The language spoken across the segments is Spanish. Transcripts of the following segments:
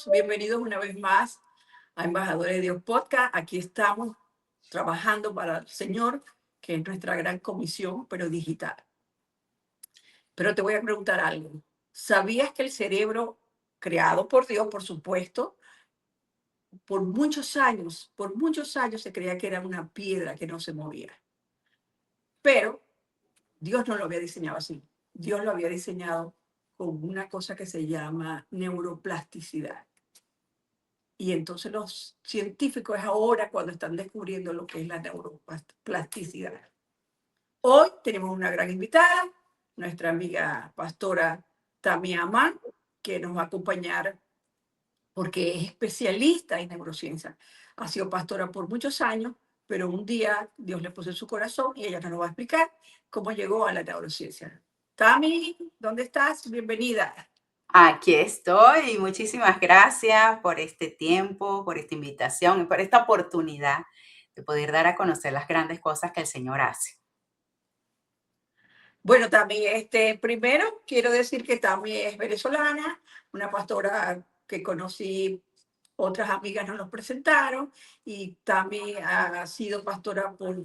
todos, bienvenidos una vez más a Embajadores de Dios Podcast. Aquí estamos trabajando para el Señor, que es nuestra gran comisión, pero digital. Pero te voy a preguntar algo. ¿Sabías que el cerebro, creado por Dios, por supuesto, por muchos años se creía que era una piedra que no se movía? Pero Dios no lo había diseñado así. Dios lo había diseñado con una cosa que se llama neuroplasticidad. Y entonces los científicos es ahora cuando están descubriendo lo que es la neuroplasticidad. Hoy tenemos una gran invitada, nuestra amiga pastora Tammy Amán, que nos va a acompañar porque es especialista en neurociencia. Ha sido pastora por muchos años, pero un día Dios le puso en su corazón y ella nos va a explicar cómo llegó a la neurociencia. Tammy, ¿dónde estás? Bienvenida. Aquí estoy y muchísimas gracias por este tiempo, por esta invitación y por esta oportunidad de poder dar a conocer las grandes cosas que el Señor hace. Bueno, también primero quiero decir que también es venezolana, una pastora que conocí, otras amigas nos presentaron, y también ha sido pastora por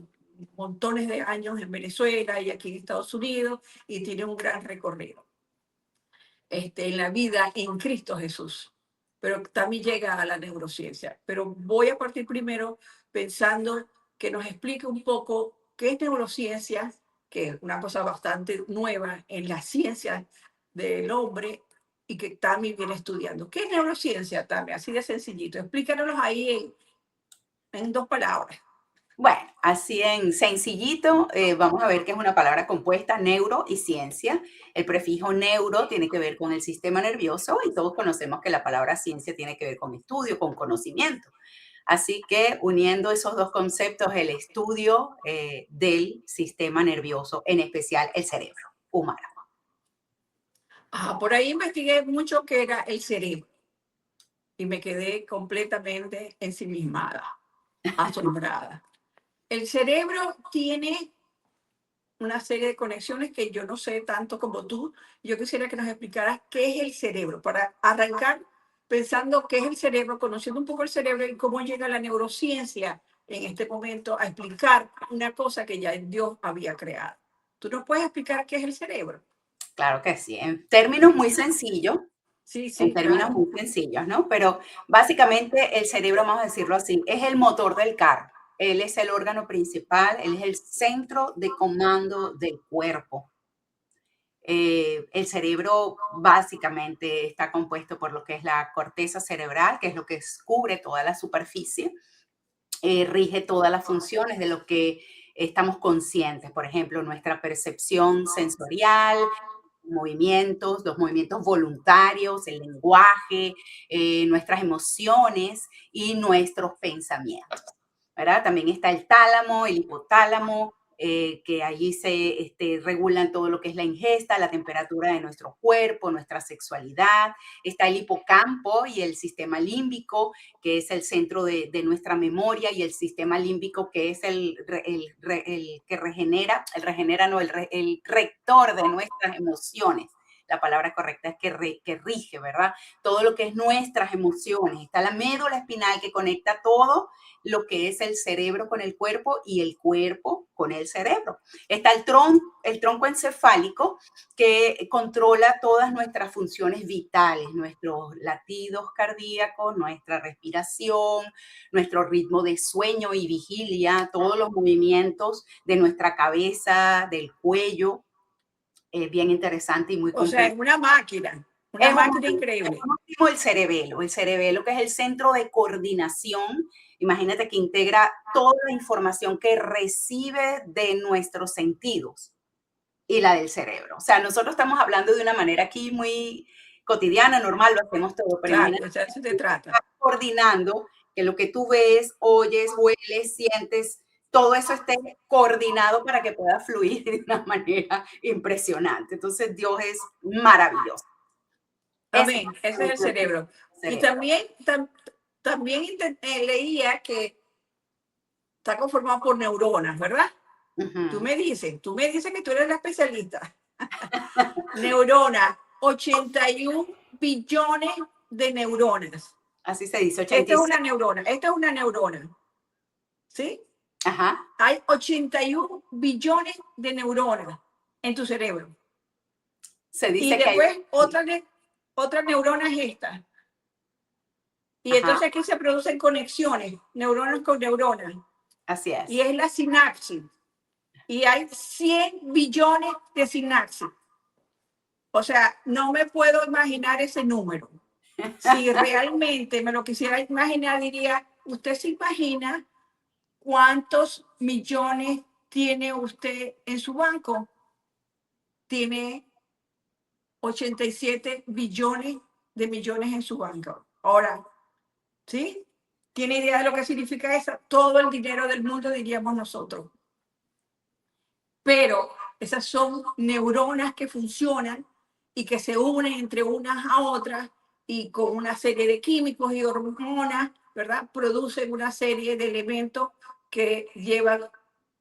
montones de años en Venezuela y aquí en Estados Unidos, y tiene un gran recorrido en la vida en Cristo Jesús. Pero también llega a la neurociencia. Pero voy a partir primero pensando que nos explique un poco qué es neurociencia, que es una cosa bastante nueva en la ciencia del hombre y que Tammy viene estudiando. ¿Qué es neurociencia, Tammy? Así de sencillito. Explícanos ahí en 2 palabras. Bueno, así en sencillito, vamos a ver que es una palabra compuesta, neuro y ciencia. El prefijo neuro tiene que ver con el sistema nervioso y todos conocemos que la palabra ciencia tiene que ver con estudio, con conocimiento. Así que uniendo esos dos conceptos, el estudio del sistema nervioso, en especial el cerebro humano. Por ahí investigué mucho qué era el cerebro y me quedé completamente ensimismada, asombrada. El cerebro tiene una serie de conexiones que yo no sé tanto como tú. Yo quisiera que nos explicaras qué es el cerebro, para arrancar pensando qué es el cerebro, conociendo un poco el cerebro y cómo llega la neurociencia en este momento a explicar una cosa que ya Dios había creado. ¿Tú nos puedes explicar qué es el cerebro? Claro que sí, en términos muy sencillos, Sí, claro. ¿no? Pero básicamente el cerebro, vamos a decirlo así, es el motor del carro. Él es el órgano principal, él es el centro de comando del cuerpo. El cerebro básicamente está compuesto por lo que es la corteza cerebral, que es lo que cubre toda la superficie, rige todas las funciones de lo que estamos conscientes, por ejemplo, nuestra percepción sensorial, movimientos, los movimientos voluntarios, el lenguaje, nuestras emociones y nuestros pensamientos, ¿verdad? También está el tálamo, el hipotálamo, que allí se regulan todo lo que es la ingesta, la temperatura de nuestro cuerpo, nuestra sexualidad. Está el hipocampo y el sistema límbico, que es el centro de nuestra memoria, y el sistema límbico, que es el que el rector de nuestras emociones. La palabra correcta es que rige, ¿verdad? Todo lo que es nuestras emociones. Está la médula espinal, que conecta todo lo que es el cerebro con el cuerpo y el cuerpo con el cerebro. Está el tronco encefálico, que controla todas nuestras funciones vitales, nuestros latidos cardíacos, nuestra respiración, nuestro ritmo de sueño y vigilia, todos los movimientos de nuestra cabeza, del cuello. Es bien interesante y muy O sea, completo. es una Es máquina increíble. el cerebelo, que es el centro de coordinación. Imagínate que integra toda la información que recibe de nuestros sentidos y la del cerebro. O sea, nosotros estamos hablando de una manera aquí muy cotidiana, normal, lo hacemos todo, pero Claro, imagínate de eso se que trata. estás coordinando, que lo que tú ves, oyes, hueles, sientes, todo eso esté coordinado para que pueda fluir de una manera impresionante. Entonces, Dios es maravilloso. Ese es Amén, ese es el cerebro. el Y cerebro. también leía que está conformado por neuronas, ¿verdad? Ujú. Tú me dices que tú eres la especialista. Neuronas, 81 billones de neuronas. Así se dice, Esta es 86. una neurona, esta es una neurona. ¿Sí? Ajá, Hay 81 billones de neuronas en tu cerebro. se Y dice que hay... después otra neurona es esta. Y Ajá, entonces aquí se producen conexiones, neuronas con neuronas. así Y es. es la sinapsis. Y hay 100 billones de sinapsis. O sea, no me puedo imaginar ese número. Si realmente me lo quisiera imaginar, diría, ¿usted se imagina cuántos millones tiene usted en su banco? Tiene 87 billones de millones en su banco. Ahora, ¿sí? ¿Tiene idea de lo que significa eso? Todo el dinero del mundo, diríamos nosotros. Pero esas son neuronas que funcionan y que se unen entre unas a otras y con una serie de químicos y hormonas, ¿verdad? Producen una serie de elementos que llevan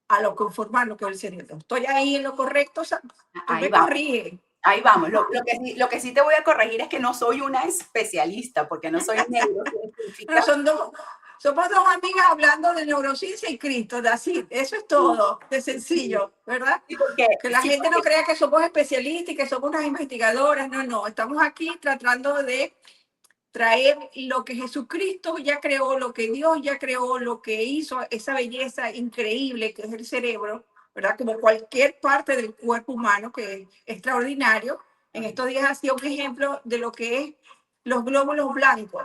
a lo conformar lo que es el cerebro. ¿Estoy ahí en lo correcto? Tú Ahí me vamos. corriges. Ahí vamos. Lo que sí te voy a corregir es que no soy una especialista, porque no soy Bueno, neurocientífica. somos dos amigas hablando de neurociencia y Cristo, así. Eso es todo, de sencillo, ¿verdad? Que la Sí, gente no porque crea que somos especialistas y que somos unas investigadoras. No, no. Estamos aquí tratando de traer lo que Jesucristo ya creó, lo que Dios ya creó, lo que hizo, esa belleza increíble que es el cerebro, ¿verdad? Como cualquier parte del cuerpo humano que es extraordinario. En estos días ha sido un ejemplo de lo que es los glóbulos blancos,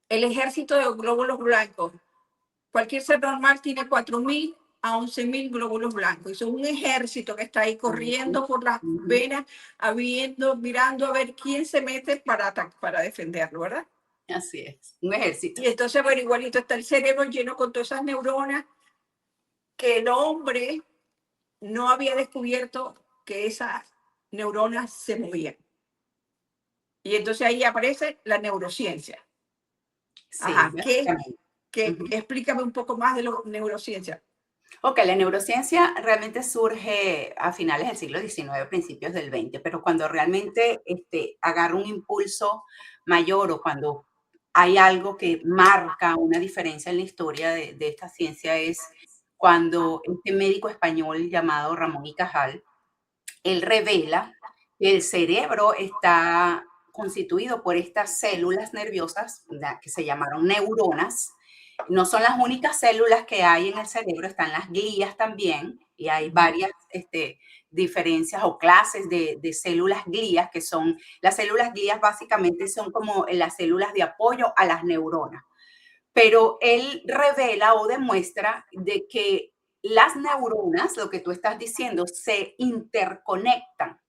el ejército de glóbulos blancos. Cualquier ser normal tiene 4.000 a 11.000 glóbulos blancos. Es un ejército que está ahí corriendo por las venas, mirando a ver quién se mete para defenderlo, ¿verdad? así es, un ejército. Y entonces, bueno, igualito está el cerebro lleno con todas esas neuronas que el hombre no había descubierto que esas neuronas se movían. Y entonces ahí aparece la neurociencia. Sí, Ajá, básicamente. explícame un poco más de la neurociencia. Ok, la neurociencia realmente surge a finales del siglo XIX, principios del XX, pero cuando realmente agarra un impulso mayor o cuando hay algo que marca una diferencia en la historia de esta ciencia es cuando este médico español llamado Ramón y Cajal, él revela que el cerebro está constituido por estas células nerviosas que se llamaron neuronas. No son las únicas células que hay en el cerebro, están las glías también, y hay varias diferencias o clases de células glías, que son, las células glías básicamente son como las células de apoyo a las neuronas. Pero él revela o demuestra de que las neuronas, lo que tú estás diciendo, se interconectan.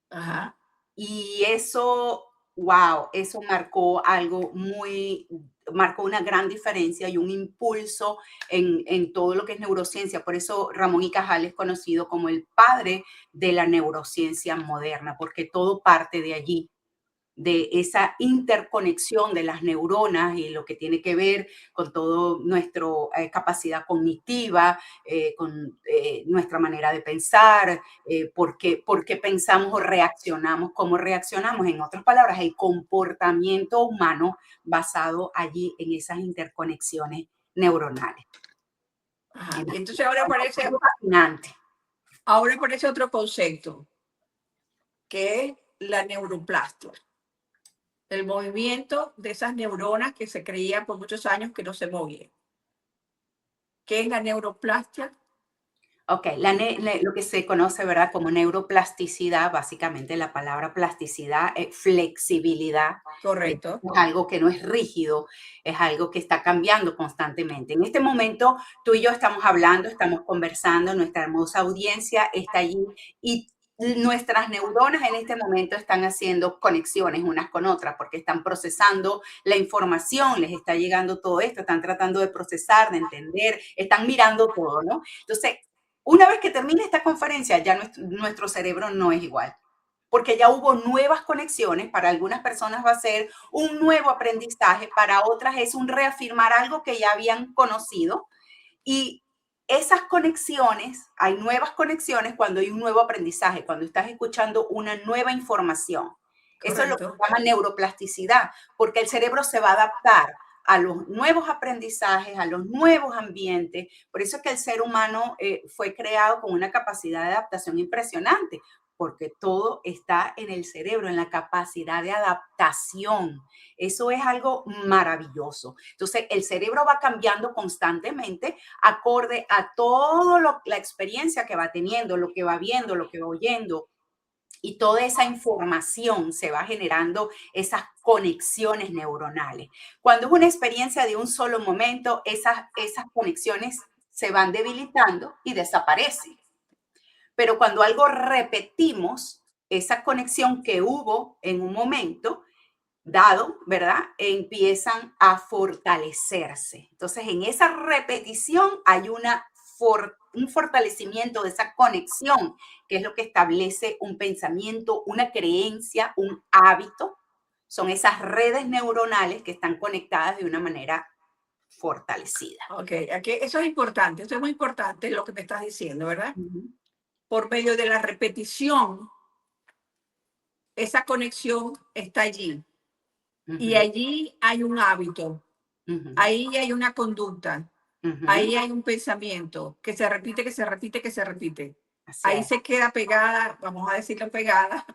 Ajá. Y eso, wow, eso marcó una gran diferencia y un impulso en todo lo que es neurociencia. Por eso Ramón y Cajal es conocido como el padre de la neurociencia moderna, porque todo parte de allí, de esa interconexión de las neuronas y lo que tiene que ver con toda nuestra capacidad cognitiva, con nuestra manera de pensar, por qué pensamos o reaccionamos, cómo reaccionamos. En otras palabras, el comportamiento humano basado allí en esas interconexiones neuronales. Ajá. Es Y entonces fascinante. ahora aparece otro concepto, que es la neuroplastia. El movimiento de esas neuronas que se creía por muchos años que no se movían. ¿Qué es la neuroplastia? Ok, lo que se conoce, ¿verdad? Como neuroplasticidad, básicamente la palabra plasticidad es flexibilidad, Correcto. es algo que no es rígido, es algo que está cambiando constantemente. En este momento, tú y yo estamos hablando, estamos conversando, nuestra hermosa audiencia está allí y nuestras neuronas en este momento están haciendo conexiones unas con otras porque están procesando la información, les está llegando todo esto, están tratando de procesar, de entender, están mirando todo, ¿no? Entonces, una vez que termine esta conferencia, ya nuestro cerebro no es igual, porque ya hubo nuevas conexiones. Para algunas personas va a ser un nuevo aprendizaje, para otras es un reafirmar algo que ya habían conocido. Y esas conexiones, hay nuevas conexiones cuando hay un nuevo aprendizaje, cuando estás escuchando una nueva información. Eso es lo que se correcto. llama neuroplasticidad, porque el cerebro se va a adaptar a los nuevos aprendizajes, a los nuevos ambientes. Por eso es que el ser humano fue creado con una capacidad de adaptación impresionante, porque todo está en el cerebro, en la capacidad de adaptación. Eso es algo maravilloso. Entonces, el cerebro va cambiando constantemente acorde a toda la experiencia que va teniendo, lo que va viendo, lo que va oyendo. Y toda esa información se va generando esas conexiones neuronales. Cuando es una experiencia de un solo momento, esas conexiones se van debilitando y desaparecen. Pero cuando algo repetimos, esa conexión que hubo en un momento dado, ¿verdad? Empiezan a fortalecerse. Entonces, en esa repetición hay un fortalecimiento de esa conexión, que es lo que establece un pensamiento, una creencia, un hábito. Son esas redes neuronales que están conectadas de una manera fortalecida. Ok, aquí, eso es muy importante lo que me estás diciendo, ¿verdad? Ujú, Por medio de la repetición, esa conexión está allí. Y ujú, allí hay un hábito, ujú, ahí hay una conducta, ujú. ahí hay un pensamiento que se repite, que se repite, que se repite. Así Ahí es. se queda pegada, vamos a decirlo pegada,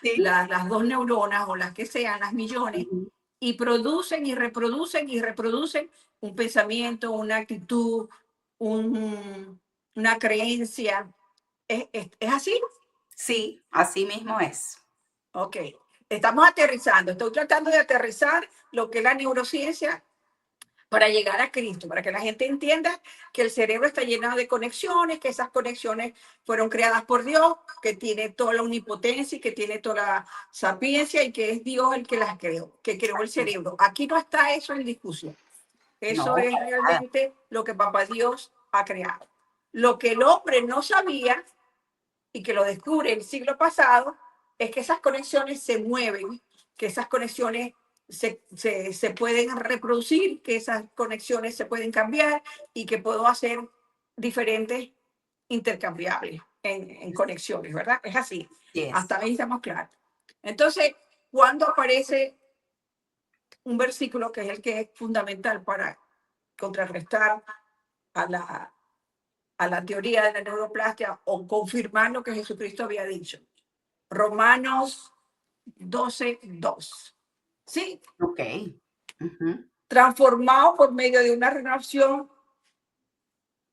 Sí. las dos neuronas o las que sean, las millones, Ujú. y producen y reproducen y reproducen un pensamiento, una actitud, una creencia. ¿Es así? Sí, así mismo es. Ok. Estamos aterrizando. Estoy tratando de aterrizar lo que es la neurociencia para llegar a Cristo, para que la gente entienda que el cerebro está lleno de conexiones, que esas conexiones fueron creadas por Dios, que tiene toda la omnipotencia y que tiene toda la sapiencia y que es Dios el que las creó, que creó el cerebro. Aquí no está eso en discusión. Eso No, es para nada. realmente lo que Papá Dios ha creado. Lo que el hombre no sabía y que lo descubre el siglo pasado, es que esas conexiones se mueven, que esas conexiones se pueden reproducir, que esas conexiones se pueden cambiar y que puedo hacer diferentes intercambiables en conexiones, ¿verdad? Es así. Yes. Hasta ahí estamos claros. Entonces, cuando aparece un versículo que es el que es fundamental para contrarrestar a la teoría de la neuroplastia o confirmar lo que Jesucristo había dicho. Romanos 12:2. Sí, Ok. Ujú. transformado por medio de una renovación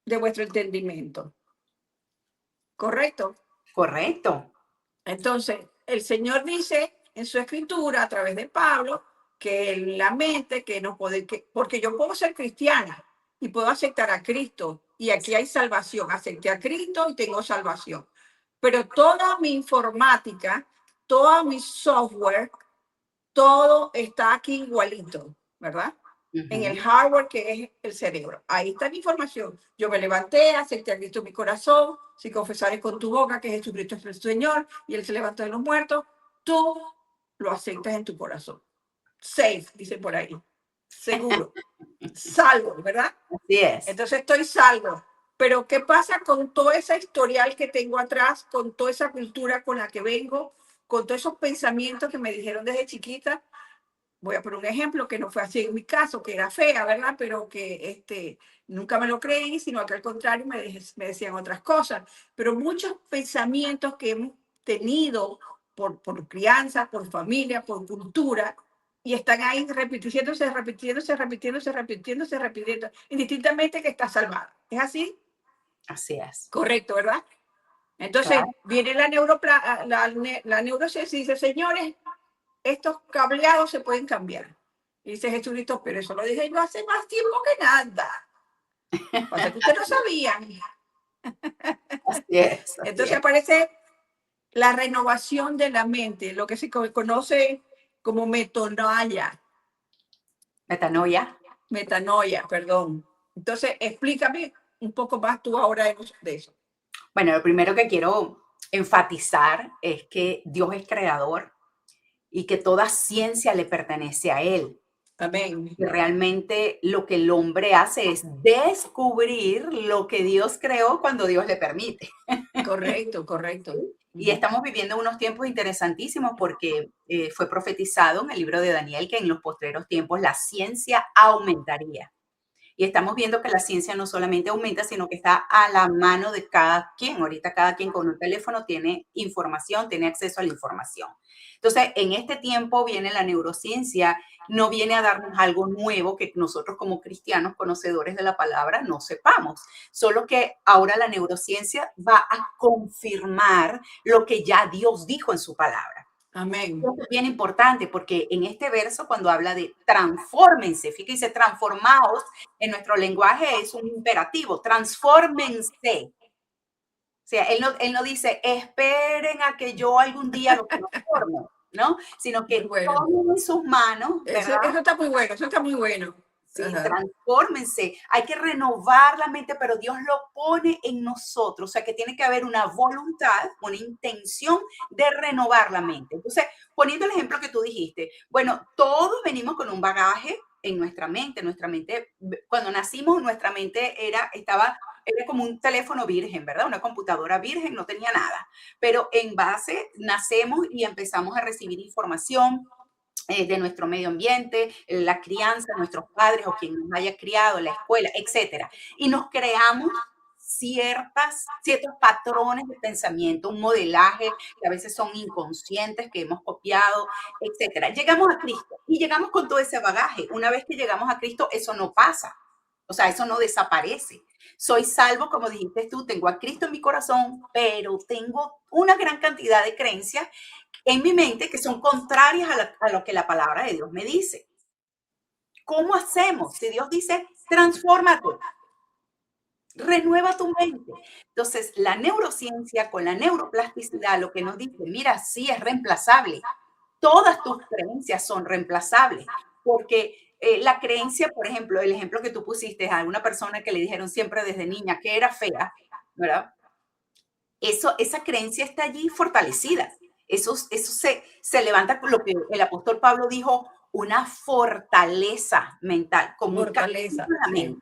de vuestro entendimiento. ¿Correcto? Correcto. Entonces, el Señor dice en su escritura a través de Pablo que en la mente que no puede, porque yo puedo ser cristiana y puedo aceptar a Cristo y aquí hay salvación. Acepté a Cristo y tengo salvación. Pero toda mi informática, todo mi software, todo está aquí igualito, ¿verdad? En el Ujú. hardware que es el cerebro. Ahí está la información. Yo me levanté, acepté a Cristo en mi corazón, si confesares con tu boca que Jesucristo es el Señor y Él se levantó de los muertos, tú lo aceptas en tu corazón. Safe, dice por ahí. Seguro. Salvo, ¿verdad? Así es. Entonces estoy salvo. Pero ¿qué pasa con toda esa historial que tengo atrás, con toda esa cultura con la que vengo, con todos esos pensamientos que me dijeron desde chiquita? Voy a poner un ejemplo que no fue así en mi caso, que era fea, ¿verdad? Pero que nunca me lo creí, sino que al contrario me decían otras cosas. Pero muchos pensamientos que hemos tenido por crianza, por familia, por cultura, y están ahí repitiéndose, repitiéndose, repitiéndose, repitiéndose, repitiendo, indistintamente que está salvada. ¿Es así? Así es. Correcto, ¿verdad? Entonces Claro. viene la neurociencia y dice, señores, estos cableados se pueden cambiar. Y dice Jesucristo, pero eso lo dije yo hace más tiempo que nada. Pasa que ustedes no sabían. Así es. Así Entonces es. aparece la renovación de la mente, lo que se conoce como metanoia, Metanoia. metanoia, perdón. Entonces explícame un poco más tú ahora de eso. Bueno, lo primero que quiero enfatizar es que Dios es creador y que toda ciencia le pertenece a Él. Amén. Y realmente lo que el hombre hace es descubrir lo que Dios creó cuando Dios le permite. Correcto, correcto. Y estamos viviendo unos tiempos interesantísimos porque fue profetizado en el libro de Daniel que en los postreros tiempos la ciencia aumentaría. Y estamos viendo que la ciencia no solamente aumenta, sino que está a la mano de cada quien. Ahorita cada quien con un teléfono tiene información, tiene acceso a la información. Entonces, en este tiempo viene la neurociencia, no viene a darnos algo nuevo que nosotros como cristianos conocedores de la palabra no sepamos. Solo que ahora la neurociencia va a confirmar lo que ya Dios dijo en su palabra. Amén. Esto es bien importante porque en este verso cuando habla de transfórmense, fíjense, transformaos, en nuestro lenguaje es un imperativo, transfórmense. O sea, él no dice, esperen a que yo algún día los transforme, ¿no? Sino Muy que bueno. tomen en sus manos, ¿verdad? Eso está muy bueno, eso está muy bueno. Sí, Ajá. transfórmense. Hay que renovar la mente, pero Dios lo pone en nosotros. O sea, que tiene que haber una voluntad, una intención de renovar la mente. Entonces, poniendo el ejemplo que tú dijiste, bueno, todos venimos con un bagaje en nuestra mente. Nuestra mente, cuando nacimos, nuestra mente era como un teléfono virgen, ¿verdad? Una computadora virgen, no tenía nada. Pero en base, nacemos y empezamos a recibir información de nuestro medio ambiente, la crianza, nuestros padres o quien nos haya criado, la escuela, etcétera. Y nos creamos ciertos patrones de pensamiento, un modelaje que a veces son inconscientes, que hemos copiado, etcétera. Llegamos a Cristo y llegamos con todo ese bagaje. Una vez que llegamos a Cristo, eso no pasa. O sea, eso no desaparece. Soy salvo, como dijiste tú, tengo a Cristo en mi corazón, pero tengo una gran cantidad de creencias en mi mente que son contrarias a lo que la palabra de Dios me dice. ¿Cómo hacemos? Si Dios dice, transfórmate, renueva tu mente. Entonces, la neurociencia con la neuroplasticidad lo que nos dice, mira, sí es reemplazable. Todas tus creencias son reemplazables, porque la creencia, por ejemplo, el ejemplo que tú pusiste a alguna persona que le dijeron siempre desde niña que era fea, ¿verdad? Esa creencia está allí fortalecida. Eso se levanta con lo que el apóstol Pablo dijo, una fortaleza mental, como un castigo Fortaleza, a la sí, mente,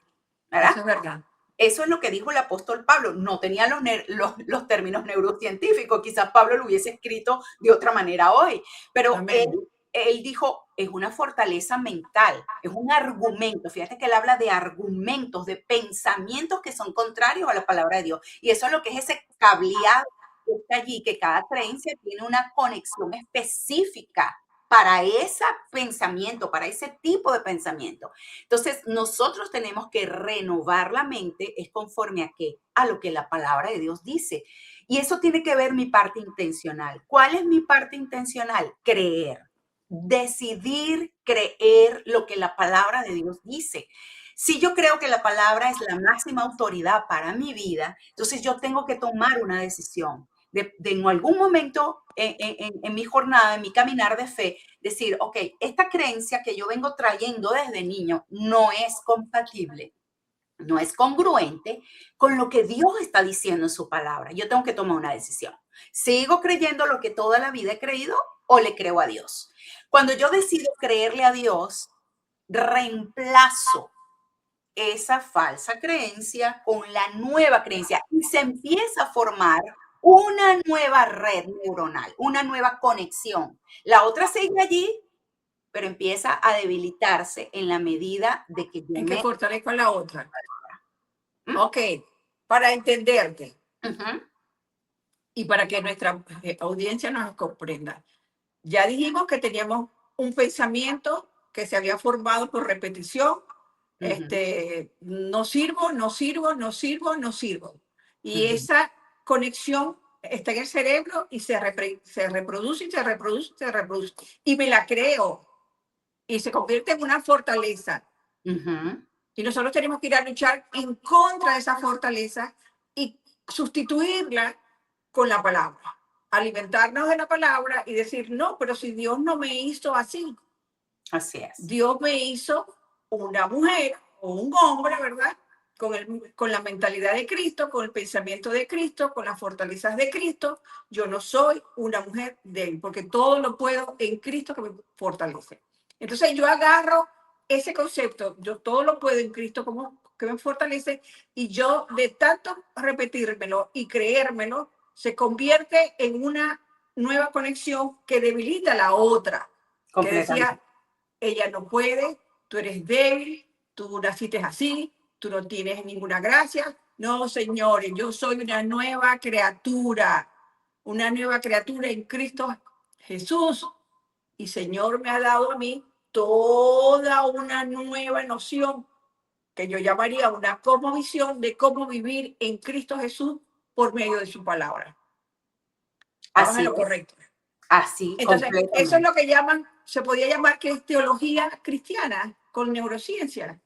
¿verdad? eso es verdad. Eso es lo que dijo el apóstol Pablo. No tenía los términos neurocientíficos. Quizás Pablo lo hubiese escrito de otra manera hoy. Pero Amén. él dijo, es una fortaleza mental, es un argumento. Fíjate que él habla de argumentos, de pensamientos que son contrarios a la palabra de Dios. Y eso es lo que es ese cableado que está allí, que cada creencia tiene una conexión específica para ese pensamiento, para ese tipo de pensamiento. Entonces, nosotros tenemos que renovar la mente, es conforme a qué, a lo que la palabra de Dios dice. Y eso tiene que ver mi parte intencional. ¿Cuál es mi parte intencional? Creer. Decidir creer lo que la palabra de Dios dice. Si yo creo que la palabra es la máxima autoridad para mi vida, entonces yo tengo que tomar una decisión. De en algún momento en mi jornada, en mi caminar de fe, decir, ok, esta creencia que yo vengo trayendo desde niño no es compatible, no es congruente con lo que Dios está diciendo en su palabra. Yo tengo que tomar una decisión. ¿Sigo creyendo lo que toda la vida he creído o le creo a Dios? Cuando yo decido creerle a Dios, reemplazo esa falsa creencia con la nueva creencia y se empieza a formar una nueva red neuronal, una nueva conexión. La otra sigue allí, pero empieza a debilitarse en la medida de que yo En que me... fortalezco a la otra. ¿Mm? Ok, para entenderte Ujú, y para que nuestra audiencia nos comprenda. Ya dijimos que teníamos un pensamiento que se había formado por repetición. ujú, No sirvo, no sirvo, no sirvo, no sirvo. Y ujú, esa conexión está en el cerebro y se reproduce y se reproduce y se reproduce. Y me la creo y se convierte en una fortaleza. ujú. Y nosotros tenemos que ir a luchar en contra de esa fortaleza y sustituirla con la palabra. Alimentarnos de la palabra y decir, no, pero si Dios no me hizo así, Así es. Dios me hizo una mujer o un hombre, ¿verdad? Con la mentalidad de Cristo, con el pensamiento de Cristo, con las fortalezas de Cristo. Yo no soy una mujer débil, porque todo lo puedo en Cristo que me fortalece. Entonces yo agarro ese concepto, yo todo lo puedo en Cristo como que me fortalece, y yo de tanto repetírmelo y creérmelo, se convierte en una nueva conexión que debilita la otra, que completamente. decía, ella no puede, tú eres débil, tú naciste así, tú no tienes ninguna gracia. No, señores, yo soy una nueva criatura en Cristo Jesús. Y Señor me ha dado a mí toda una nueva noción que yo llamaría una cosmovisión de cómo vivir en Cristo Jesús por medio de su palabra. Estamos en Así lo es, correcto. así Entonces, eso es completamente. lo que llaman, se podría llamar que es teología cristiana con neurociencia.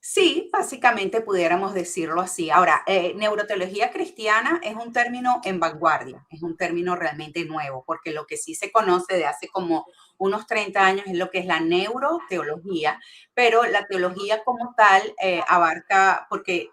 Sí, básicamente pudiéramos decirlo así. Ahora, neuroteología cristiana es un término en vanguardia, es un término realmente nuevo, porque lo que sí se conoce de hace como unos 30 años es lo que es la neuroteología, pero la teología como tal abarca, porque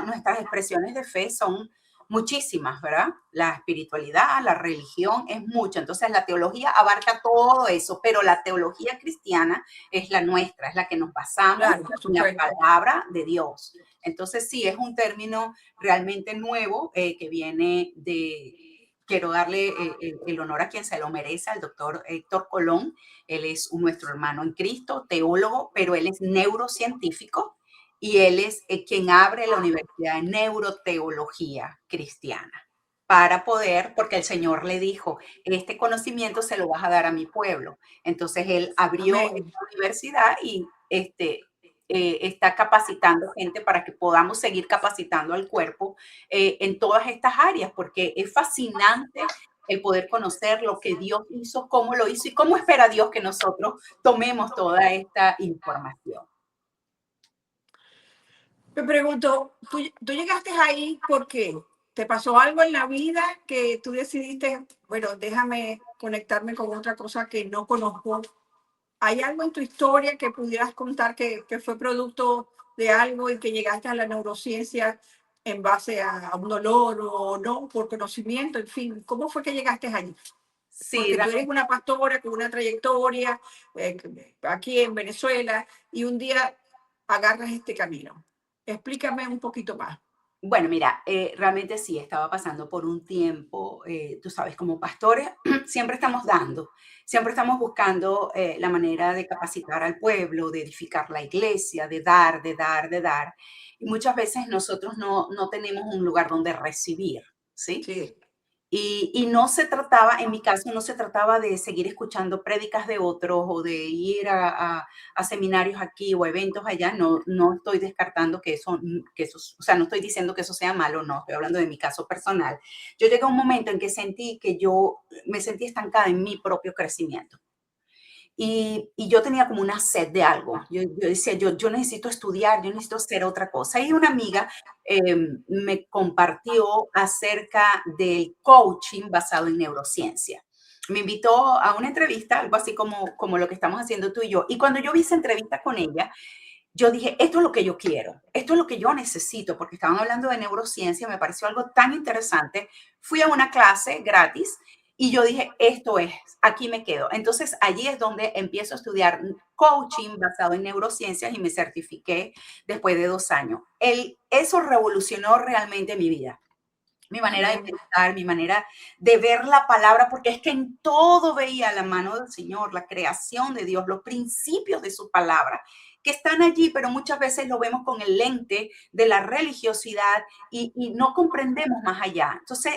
nuestras expresiones de fe son muchísimas, ¿verdad? La espiritualidad, la religión es mucho, entonces la teología abarca todo eso, pero la teología cristiana es la nuestra, es la que nos basamos Claro, por en la supuesto. palabra de Dios. Entonces sí, es un término realmente nuevo que viene de, quiero darle el honor a quien se lo merece, al doctor Héctor Colón. Él es nuestro hermano en Cristo, teólogo, pero él es neurocientífico y él es quien abre la Universidad de Neuroteología Cristiana para poder, porque el Señor le dijo, este conocimiento se lo vas a dar a mi pueblo. Entonces él abrió Amén. esta universidad y está capacitando gente para que podamos seguir capacitando al cuerpo en todas estas áreas, porque es fascinante el poder conocer lo que Dios hizo, cómo lo hizo y cómo espera Dios que nosotros tomemos toda esta información. Me pregunto, ¿tú llegaste ahí porque te pasó algo en la vida que tú decidiste, bueno, déjame conectarme con otra cosa que no conozco? ¿Hay algo en tu historia que pudieras contar que fue producto de algo y que llegaste a la neurociencia en base a un dolor o no, por conocimiento? En fin, ¿cómo fue que llegaste allí? Sí, Porque tú eres una pastora con una trayectoria aquí en Venezuela y un día agarras este camino. Explícame un poquito más. bueno, mira, realmente sí, estaba pasando por un tiempo, tú sabes, como pastores siempre estamos dando, siempre estamos buscando la manera de capacitar al pueblo, de edificar la iglesia, de dar, de dar, de dar. Y muchas veces nosotros no tenemos un lugar donde recibir, ¿sí? Sí. Y no se trataba, en mi caso, no se trataba de seguir escuchando prédicas de otros o de ir a seminarios aquí o eventos allá. No estoy descartando que eso, o sea, no estoy diciendo que eso sea malo, no, estoy hablando de mi caso personal. Yo llegué a un momento en que sentí que yo me sentí estancada en mi propio crecimiento. Y yo tenía como una sed de algo. Yo decía, yo necesito estudiar, yo necesito hacer otra cosa. Y una amiga me compartió acerca del coaching basado en neurociencia. Me invitó a una entrevista, algo así como lo que estamos haciendo tú y yo. Y cuando yo vi esa entrevista con ella, yo dije, esto es lo que yo quiero, esto es lo que yo necesito, porque estaban hablando de neurociencia, me pareció algo tan interesante. Fui a una clase gratis y yo dije, esto es, aquí me quedo. Entonces allí es donde empiezo a estudiar coaching basado en neurociencias y me certifiqué después de 2 años. Eso revolucionó realmente mi vida, mi manera de Amén. pensar, mi manera de ver la palabra, porque es que en todo veía la mano del Señor, la creación de Dios, los principios de su palabra, que están allí, pero muchas veces lo vemos con el lente de la religiosidad y no comprendemos más allá. Entonces,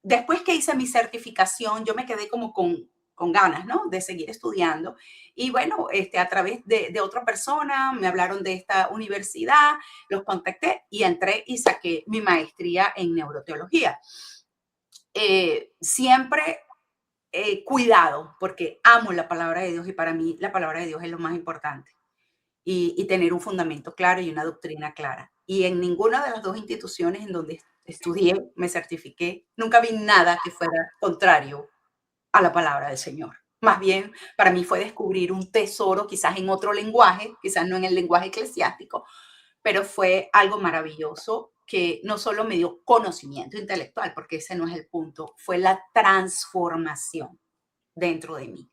después que hice mi certificación, yo me quedé como con ganas, ¿no? De seguir estudiando. Y bueno, a través de otra persona me hablaron de esta universidad, los contacté y entré y saqué mi maestría en neuroteología. Siempre cuidado, porque amo la palabra de Dios y para mí la palabra de Dios es lo más importante. Y tener un fundamento claro y una doctrina clara. Y en ninguna de las dos instituciones en donde estudié, me certifiqué, nunca vi nada que fuera contrario a la palabra del Señor. Más bien, para mí fue descubrir un tesoro, quizás en otro lenguaje, quizás no en el lenguaje eclesiástico, pero fue algo maravilloso que no solo me dio conocimiento intelectual, porque ese no es el punto, fue la transformación dentro de mí.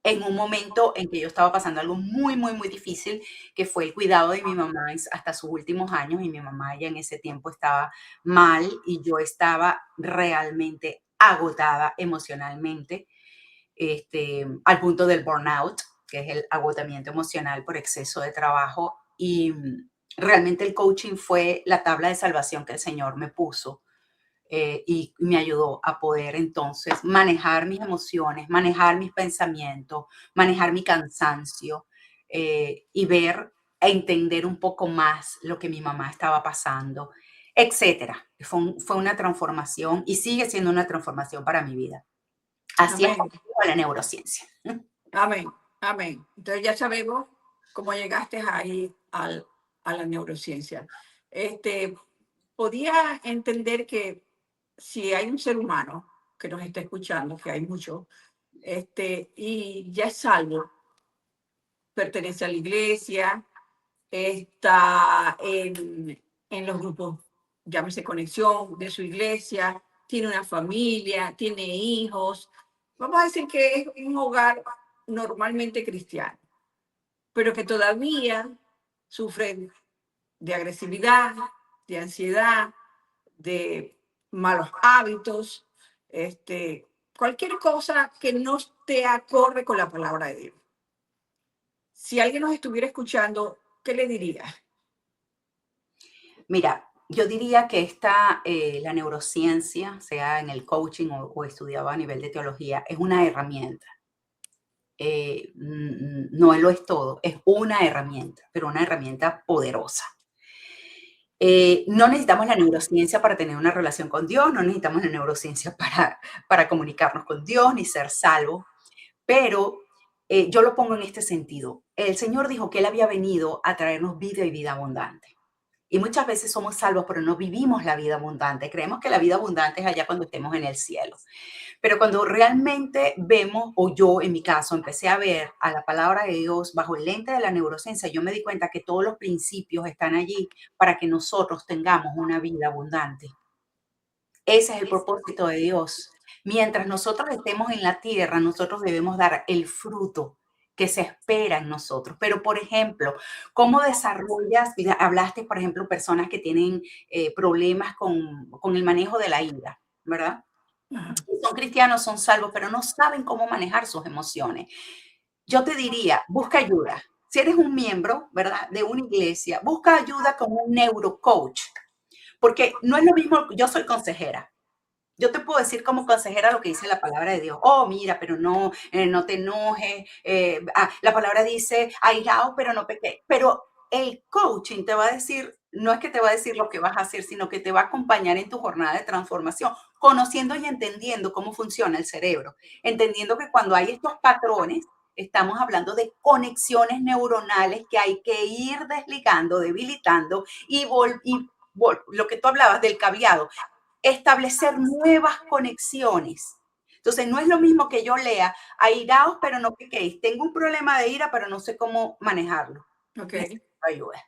en un momento en que yo estaba pasando algo muy, muy, muy difícil, que fue el cuidado de mi mamá hasta sus últimos años, y mi mamá ya en ese tiempo estaba mal y yo estaba realmente agotada emocionalmente, al punto del burnout, que es el agotamiento emocional por exceso de trabajo. Y realmente el coaching fue la tabla de salvación que el Señor me puso, y me ayudó a poder entonces manejar mis emociones, manejar mis pensamientos, manejar mi cansancio, y ver e entender un poco más lo que mi mamá estaba pasando, etcétera. Fue una transformación y sigue siendo una transformación para mi vida. Así es Amén. como vivo la neurociencia. Amén. Amén. Entonces ya sabemos cómo llegaste ahí a la neurociencia. Este, podía entender que si hay un ser humano que nos está escuchando, que hay muchos, y ya es salvo, pertenece a la iglesia, está en los grupos, llámese conexión de su iglesia, tiene una familia, tiene hijos. Vamos a decir que es un hogar normalmente cristiano, pero que todavía sufren de agresividad, de ansiedad, de malos hábitos, cualquier cosa que no esté acorde con la palabra de Dios. Si alguien nos estuviera escuchando, ¿qué le diría? Mira, yo diría que la neurociencia, sea en el coaching o estudiado a nivel de teología, es una herramienta. No lo es todo, es una herramienta, pero una herramienta poderosa. No necesitamos la neurociencia para tener una relación con Dios, no necesitamos la neurociencia para comunicarnos con Dios ni ser salvos, pero yo lo pongo en este sentido. El Señor dijo que Él había venido a traernos vida y vida abundante. Y muchas veces somos salvos, pero no vivimos la vida abundante. Creemos que la vida abundante es allá cuando estemos en el cielo. Pero cuando realmente vemos, o yo en mi caso empecé a ver a la palabra de Dios bajo el lente de la neurociencia, yo me di cuenta que todos los principios están allí para que nosotros tengamos una vida abundante. Ese es el propósito de Dios. Mientras nosotros estemos en la tierra, nosotros debemos dar el fruto que se espera en nosotros. Pero, por ejemplo, ¿cómo desarrollas? Mira, hablaste, por ejemplo, personas que tienen problemas con el manejo de la ira, ¿verdad? Ajá. Son cristianos, son salvos, pero no saben cómo manejar sus emociones. Yo te diría, busca ayuda. Si eres un miembro, ¿verdad?, de una iglesia, busca ayuda con un neurocoach, porque no es lo mismo. Yo soy consejera. Yo te puedo decir como consejera lo que dice la palabra de Dios. Oh, mira, pero no, no te enojes. La palabra dice, airado, pero no pequé. Pero el coaching te va a decir, no es que te va a decir lo que vas a hacer, sino que te va a acompañar en tu jornada de transformación, conociendo y entendiendo cómo funciona el cerebro, entendiendo que cuando hay estos patrones, estamos hablando de conexiones neuronales que hay que ir desligando, debilitando lo que tú hablabas del cableado, establecer nuevas conexiones. Entonces, no es lo mismo que yo lea, airaos, pero no pequéis. Tengo un problema de ira, pero no sé cómo manejarlo. Ok. Necesito ayuda.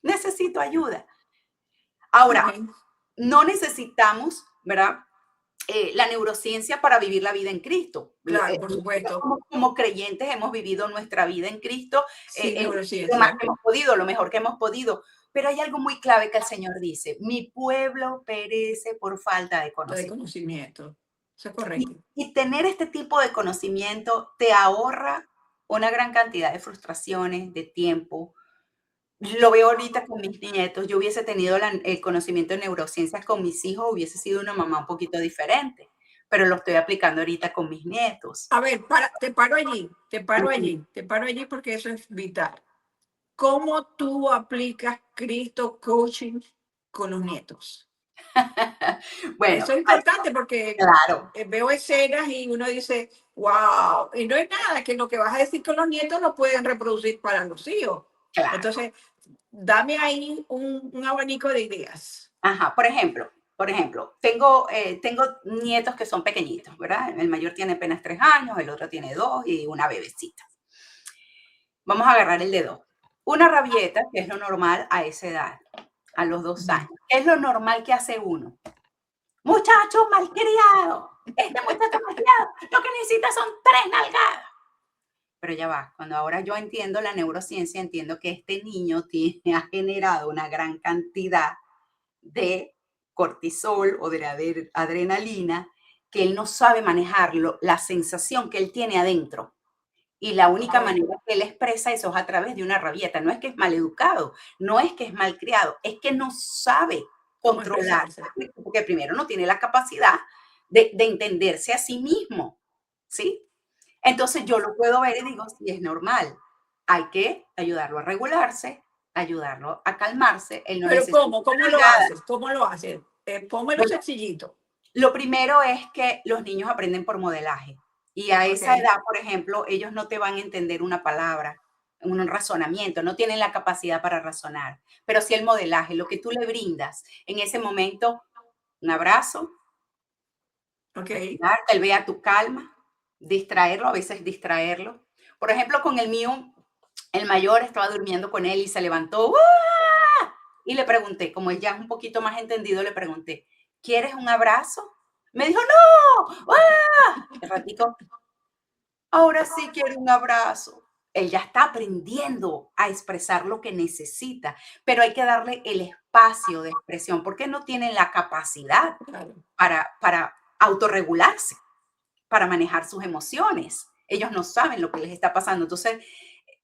Necesito ayuda. Ahora, Amén. no necesitamos, ¿verdad?, la neurociencia para vivir la vida en Cristo. Claro, por supuesto. Como creyentes hemos vivido nuestra vida en Cristo, Sin lo más neurociencia, que hemos podido, lo mejor que hemos podido. Pero hay algo muy clave que el Señor dice: mi pueblo perece por falta de de conocimiento. conocimiento. Eso es Y, correcto. y tener este tipo de conocimiento te ahorra una gran cantidad de frustraciones, de tiempo. Lo veo ahorita con mis nietos. Yo hubiese tenido el conocimiento de neurociencias con mis hijos, hubiese sido una mamá un poquito diferente, pero lo estoy aplicando ahorita con mis nietos. A ver, te paro allí, Ujú. te paro allí porque eso es vital. ¿Cómo tú aplicas Cristo Coaching con los nietos? Bueno, Eso es importante porque claro, veo escenas y uno dice, wow, y no es nada que lo que vas a decir con los nietos lo pueden reproducir para los hijos. claro. Entonces, dame ahí un abanico de ideas. Ajá, por ejemplo, tengo nietos que son pequeñitos, ¿verdad? El mayor tiene apenas 3 años, el otro tiene 2 y una bebecita. Vamos a agarrar el de 2. Una rabieta, que es lo normal a esa edad, a los 2 años. ¿Qué es lo normal que hace uno? Muchacho malcriado, este muchacho malcriado, lo que necesita son 3 nalgadas. pero ya va, cuando ahora yo entiendo la neurociencia, entiendo que este niño ha generado una gran cantidad de cortisol o de adrenalina que él no sabe manejarlo, la sensación que él tiene adentro. Y la única Wow. manera que él expresa eso es a través de una rabieta. No es que es mal educado, no es que es mal criado, es que no sabe ¿Cómo controlar, expresarse? porque primero no tiene la capacidad de entenderse a sí mismo, ¿sí? Entonces yo lo puedo ver y digo, sí, es normal. Hay que ayudarlo a regularse, ayudarlo a calmarse. Él no Pero necesita ¿cómo? ¿Cómo lo nalgada. haces? ¿Cómo lo haces? Pónmelo Bueno, sencillito. lo primero es que los niños aprenden por modelaje. Y a Ok. esa edad, por ejemplo, ellos no te van a entender una palabra, un razonamiento, no tienen la capacidad para razonar. Pero sí el modelaje, lo que tú le brindas en ese momento, un abrazo, Ok. respirar, que él vea tu calma, distraerlo, a veces distraerlo. Por ejemplo, con el mío, el mayor estaba durmiendo con él y se levantó. ¡Uah! Y le pregunté, como él ya es un poquito más entendido, le pregunté, ¿quieres un abrazo? Me dijo, no. ¡Ah! El ratico, ahora sí quiere un abrazo. Él ya está aprendiendo a expresar lo que necesita, pero hay que darle el espacio de expresión porque no tienen la capacidad Claro. para autorregularse, para manejar sus emociones. Ellos no saben lo que les está pasando. Entonces,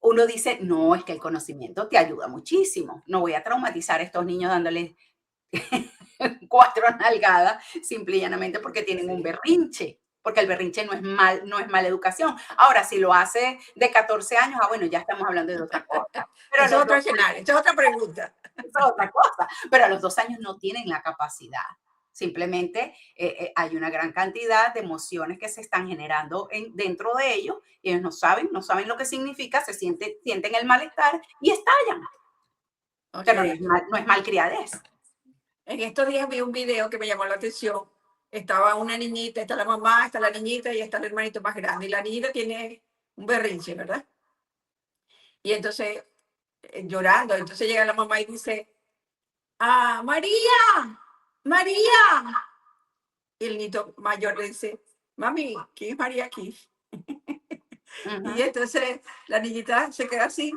uno dice, no, es que el conocimiento te ayuda muchísimo. No voy a traumatizar a estos niños dándoles 4 nalgadas, simple y llanamente porque tienen un Sí. berrinche. Porque el berrinche no es mala educación. Ahora, si lo hace de 14 años, bueno, ya estamos hablando de otra cosa. Pero a Ese es los otro 2 escenario. Esa es otra pregunta. es otra cosa. Pero a los 2 años no tienen la capacidad. Simplemente hay una gran cantidad de emociones que se están generando dentro de ellos y ellos no saben lo que significa, sienten el malestar y estallan. Ok. Pero no es malcriadez. En estos días vi un video que me llamó la atención. Estaba una niñita, está la mamá, está la niñita y está el hermanito más grande. Y la niñita tiene un berrinche, ¿verdad? Y entonces, llorando, entonces llega la mamá y dice, ah, María, María. Y el niño mayor le dice, mami, ¿quién es María aquí? Y Ujú. entonces la niñita se queda así,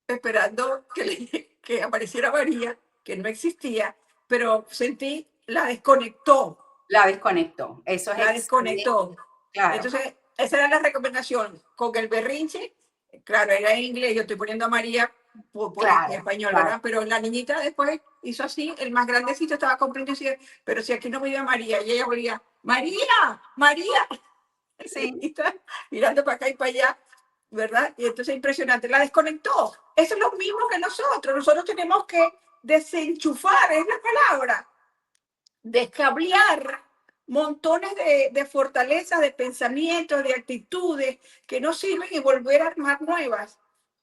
esperando que apareciera María, que no existía, pero sentí, la desconectó, La desconectó. Eso es la excelente, desconectó. claro. Entonces, esa era la recomendación. Con el berrinche, claro, era en inglés, yo estoy poniendo a María en Claro, español, claro. ¿verdad? Pero la niñita después hizo así, el más grandecito estaba comprendiendo, y decía, pero si aquí no vive María, y ella volvía, María, María, Sí, y está mirando para acá y para allá, ¿verdad? Y entonces impresionante, la desconectó. Eso es lo mismo que nosotros tenemos que desenchufar, es la palabra, descablear montones de fortalezas, de pensamientos, de actitudes que no sirven y volver a armar nuevas.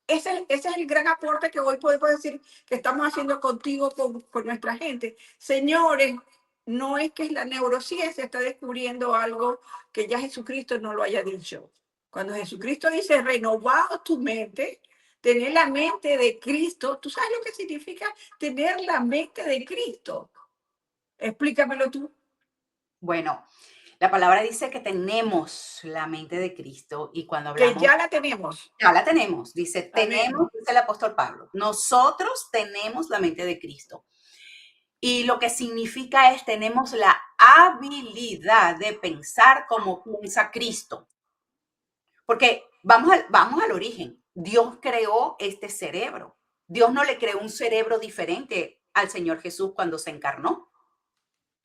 Ese es el gran aporte que hoy podemos decir que estamos haciendo contigo, con nuestra gente. Señores, no es que la neurociencia está descubriendo algo que ya Jesucristo no lo haya dicho. Cuando Jesucristo dice renovado tu mente, tener la mente de Cristo, ¿tú sabes lo que significa tener la mente de Cristo? Explícamelo tú. bueno, la palabra dice que tenemos la mente de Cristo y cuando Que hablamos, ya la tenemos. ya la tenemos, dice, Amén. tenemos, dice el apóstol Pablo, nosotros tenemos la mente de Cristo. Y lo que significa es tenemos la habilidad de pensar como piensa Cristo. Porque vamos al origen. Dios creó este cerebro. Dios no le creó un cerebro diferente al Señor Jesús cuando se encarnó.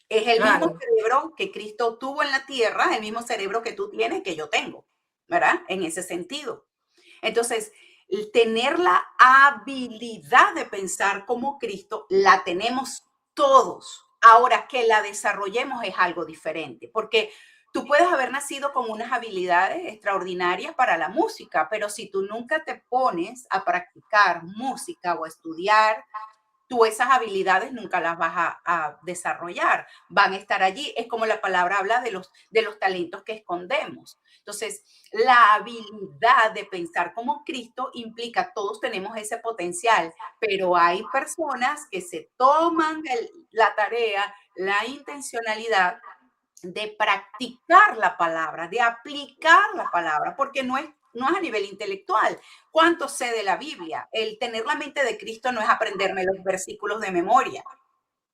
Es el mismo Claro. cerebro que Cristo tuvo en la tierra, el mismo cerebro que tú tienes, que yo tengo, ¿verdad? En ese sentido. Entonces, el tener la habilidad de pensar como Cristo, la tenemos todos. Ahora que la desarrollemos es algo diferente, porque tú puedes haber nacido con unas habilidades extraordinarias para la música, pero si tú nunca te pones a practicar música o a estudiar, tú esas habilidades nunca las vas a desarrollar, van a estar allí. Es como la palabra habla de los talentos que escondemos. Entonces, la habilidad de pensar como Cristo implica, todos tenemos ese potencial, pero hay personas que se toman la tarea, la intencionalidad de practicar la palabra, de aplicar la palabra, porque no es a nivel intelectual. ¿Cuánto sé de la Biblia? El tener la mente de Cristo no es aprenderme los versículos de memoria,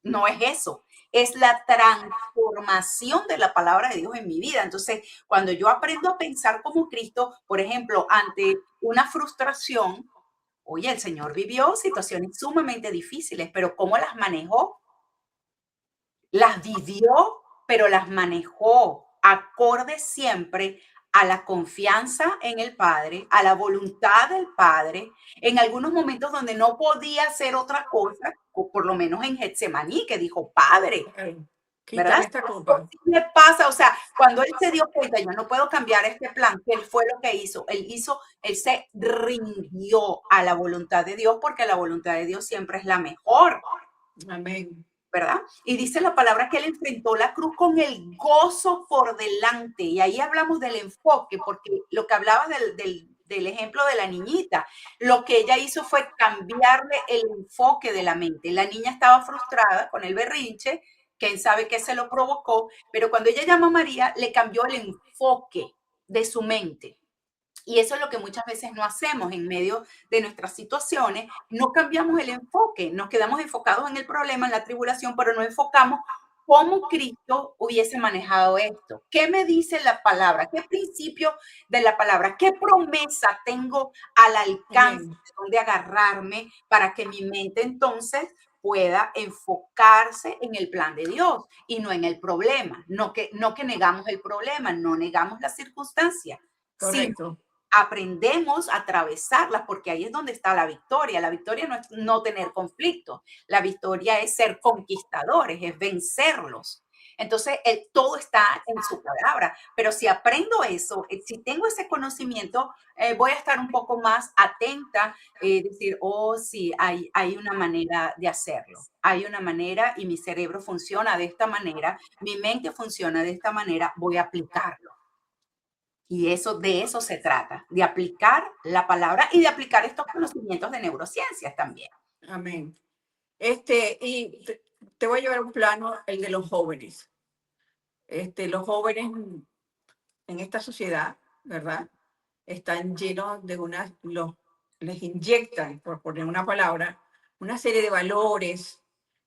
no es eso, es la transformación de la palabra de Dios en mi vida. Entonces, cuando yo aprendo a pensar como Cristo, por ejemplo, ante una frustración, oye, el Señor vivió situaciones sumamente difíciles, pero ¿cómo las manejó? Las vivió, pero las manejó acorde siempre a la confianza en el Padre, a la voluntad del Padre, en algunos momentos donde no podía hacer otra cosa, o por lo menos en Getsemaní, que dijo, Padre, ¿verdad? Quítame esta copa. ¿Qué le pasa? O sea, cuando él se dio cuenta, yo no puedo cambiar este plan, ¿qué fue lo que hizo? Él se rindió a la voluntad de Dios, porque la voluntad de Dios siempre es la mejor. Amén. ¿Verdad? Y dice la palabra que él enfrentó la cruz con el gozo por delante. Y ahí hablamos del enfoque, porque lo que hablaba del ejemplo de la niñita, lo que ella hizo fue cambiarle el enfoque de la mente. La niña estaba frustrada con el berrinche, quién sabe qué se lo provocó, pero cuando ella llama a María, le cambió el enfoque de su mente. Y eso es lo que muchas veces no hacemos en medio de nuestras situaciones. No cambiamos el enfoque, nos quedamos enfocados en el problema, en la tribulación, pero no enfocamos cómo Cristo hubiese manejado esto. ¿Qué me dice la palabra? ¿Qué principio de la palabra? ¿Qué promesa tengo al alcance Amén. de dónde agarrarme para que mi mente entonces pueda enfocarse en el plan de Dios y no en el problema? No que negamos el problema, no negamos la circunstancia, sino Correcto. aprendemos a atravesarlas, porque ahí es donde está la victoria. La victoria no es no tener conflictos, la victoria es ser conquistadores, es vencerlos. Entonces, todo está en su palabra, pero si aprendo eso, si tengo ese conocimiento, voy a estar un poco más atenta, decir, oh, sí, hay una manera de hacerlo, hay una manera y mi cerebro funciona de esta manera, mi mente funciona de esta manera, voy a aplicarlo. Y de eso se trata, de aplicar la palabra y de aplicar estos conocimientos de neurociencias también. Amén. Y te voy a llevar un plano, el de los jóvenes. Los jóvenes en esta sociedad, ¿verdad? Están llenos de les inyectan, por poner una palabra, una serie de valores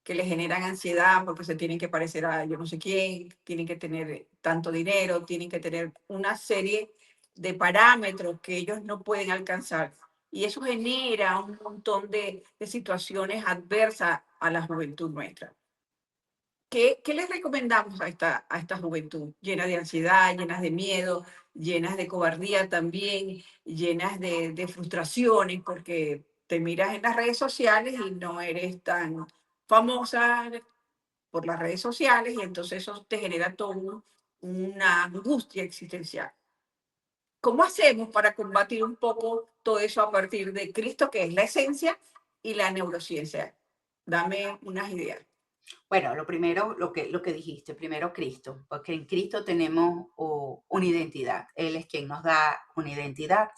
que les generan ansiedad porque se tienen que parecer a yo no sé quién, tienen que tener tanto dinero, tienen que tener una serie de parámetros que ellos no pueden alcanzar. Y eso genera un montón de situaciones adversas a la juventud nuestra. ¿Qué les recomendamos a esta juventud llena de ansiedad, llenas de miedo, llenas de cobardía también, llenas de frustraciones, porque te miras en las redes sociales y no eres tan famosa por las redes sociales y entonces eso te genera una angustia existencial? ¿Cómo hacemos para combatir un poco todo eso a partir de Cristo, que es la esencia, y la neurociencia? Dame unas ideas. Bueno, lo primero, lo que dijiste, primero Cristo, porque en Cristo tenemos una identidad. Él es quien nos da una identidad,